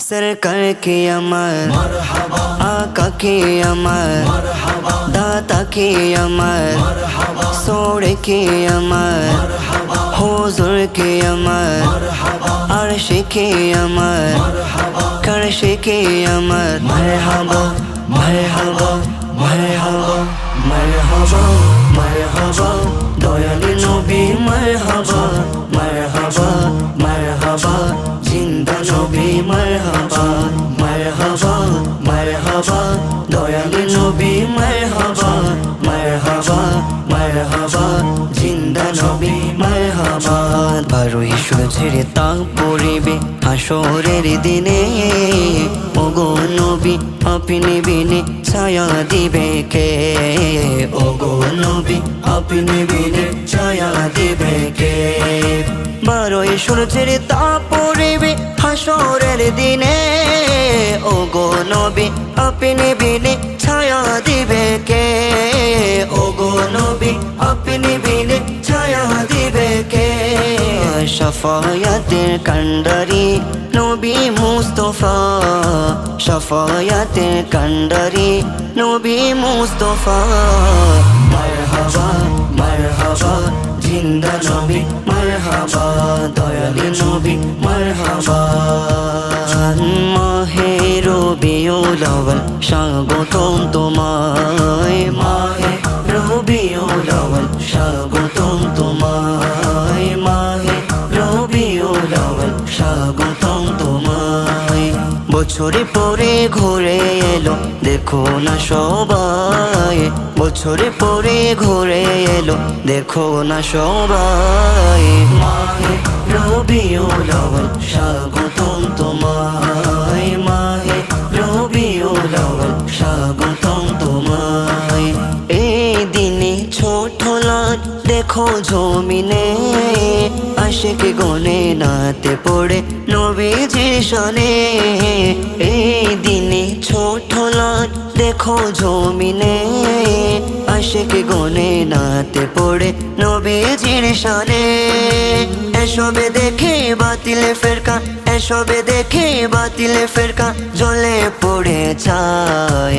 सरकार के अमर मरहबा आका के अमर मरहबा दाता के अमर मरहबा सोड़ के अमर मरहबा हुजूर के अमर मरहबा अर्श के अमर मरहबा कर्श के अमर मरहबा मरहबा मरहबा मरहबा मरहबा दयालु नबी मरहबा मरहबा मरहबा जिंदा नबी मरहबा मरहबा मरहबा दयालु नबी मरहबा मरहबा मरहबा जिंदा नबी मरहबा বারোই সূর্যের তাপ পড়িবে হাসরের দিনে ওগো নবী আপনি বিনে ছায়া দিবে কে ওগো নবী আপনি বিনে ছায়া দিবে কে বারোই সূর্যের তাপ পড়িবে হাসরের দিনে ওগো নবী আপনি বিনে ছায়া দিবে কে ওগো নবী আপনি বিনে ছায়া দিবে কে শাফায়াতের কান্ডারি নবী মুস্তাফা শাফায়াতের কান্ডারি নবী মুস্তাফা মারহাবা মারহাবা জিন্দা নবী মারহাবা দয়ালু নবী মারহাবা মাহে রবিউল আউয়াল স্বাগতম তোমায় মাহে রবিউল আউয়াল স্বাগতম তোমায় মাহে রবিউল আউয়াল স্বাগতম তোমায় বছরে পরে ঘুরে এলো দেখো না সবাই বছরে পরে ঘুরে এলো দেখো না সবাই মাহে রবিউল আউয়াল স্বাগতম তোমায় মাহে রবিউল আউয়াল স্বাগতম তোমায় এই দিনে ছোট লাট দেখো জমিনে আশিক গনে নাতে পড়ে নবীজির শানে এই দিনে ছোট লাট দেখো জমিনে আশিক গনে নাতে পড়ে নবীজির শানে এসবে দেখে বাতিলে ফেরকা এসবে দেখে বাতিলে ফেরকা জ্বলে পড়ে যায়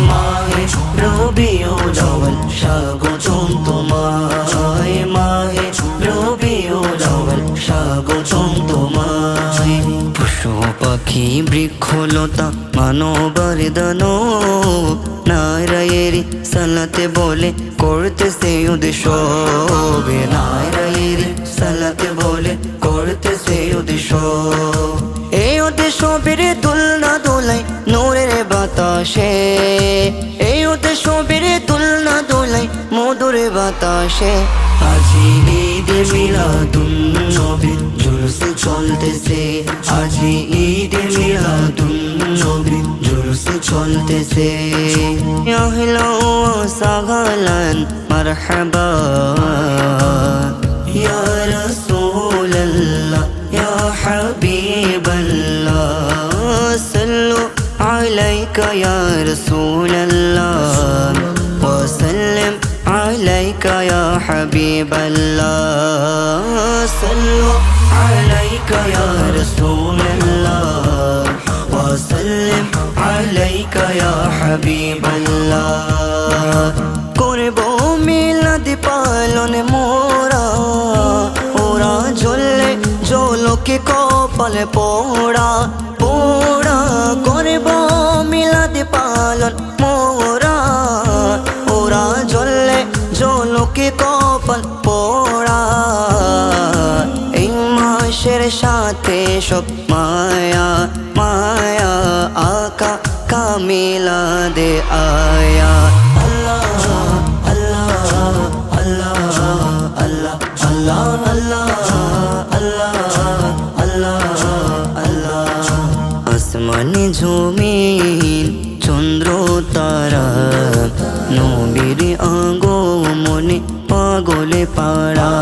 মাহে রবিউল আউয়াল স্বাগতম তোমায় মাহে রবিউল আউয়াল স্বাগতম তোমায় পশু পাখি বৃক্ষলতা মানবার দানব নারায়েরি সালাতে বলে করতেছে উৎসব নারায়েরি সালাতে বলে করতেছে উৎসব এই উৎসবের দুলনা দোলাই নূরের বাতাসে এই উৎসবের দুলনা দোলাই মধুর বাতাসে আজি ঈদ মিলাদুন নবী জুলুস চলতেছে আজি ঈদ মিলাদুন নবী জুলুস চলতেছে আহলা ওয়া সাহলান মারহাবা ইয়া রাসূলুল্লাহ ইয়া হাবিবাল্লাহ সাল্লু আলাইকা ইয়া রাসূলুল্লাহ ওয়া সাল্লাম عليك يا حبيب الله صلوا عليك يا رسول الله وسلم عليك يا حبيب الله করব মিলাদ পালন মোরা ওরা জ্বললে জ্বলকে কপালে পোড়া পোড়া করব মিলাদ পালন মোরা ওরা জ্বললে জ্বলকে কপাল পোড়া এই মাসের সাথে সব মায়া মায়া আকা কামিলা দে আয়া আল্লাহ আল্লাহ আল্লাহ আল্লাহ আল্লাহ আল্লাহ আল্লাহ আল্লাহ আল্লাহ আসমানে জমিন চন্দ্র তারা নবীর আগমনে পাগলে পাড়া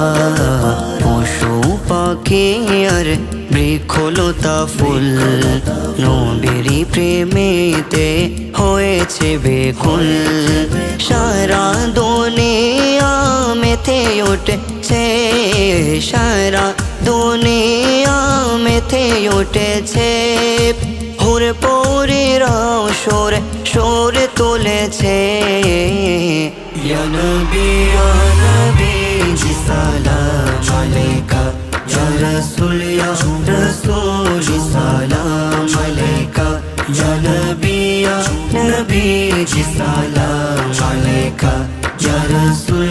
পশু পাখি আর বৃক্ষলতা ফুল নবীর প্রেমেতে হয়েছে বেকুল সারা দুনিয়া মেতে উঠছে সারা দুনিয়া में উঠেছে, হুর পৌরীরাও সুরে সুরে তুলেছে। ইয়া নবী জি সালাম আলাইকা, ইয়া রাসূল জি সালাম আলাইকা, ইয়া নবী জি সালাম আলাইকা, ইয়া রাসূল